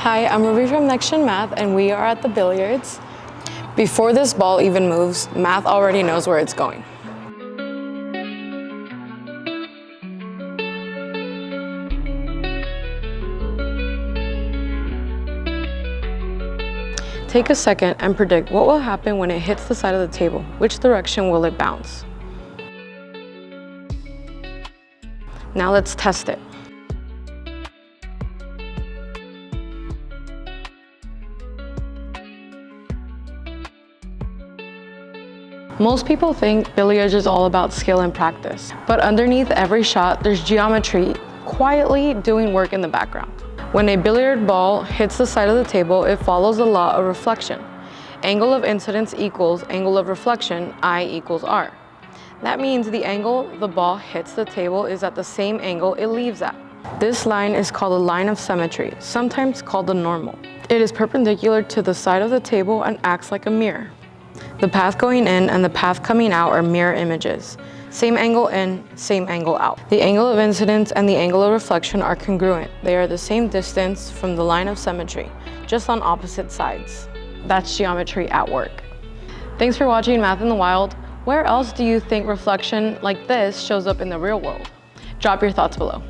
Hi, I'm Ruby from Next Gen Math, and we are at the Billiards. Before this ball even moves, math already knows where it's going. Take a second and predict what will happen when it hits the side of the table. Which direction will it bounce? Now let's test it. Most people think billiards is all about skill and practice, but underneath every shot, there's geometry quietly doing work in the background. When a billiard ball hits the side of the table, it follows the law of reflection. Angle of incidence equals angle of reflection, I equals R. That means the angle the ball hits the table is at the same angle it leaves at. This line is called a line of symmetry, sometimes called the normal. It is perpendicular to the side of the table and acts like a mirror. The path going in and the path coming out are mirror images. Same angle in, same angle out. The angle of incidence and the angle of reflection are congruent. They are the same distance from the line of symmetry, just on opposite sides. That's geometry at work. Thanks for watching Math in the Wild. Where else do you think reflection like this shows up in the real world? Drop your thoughts below.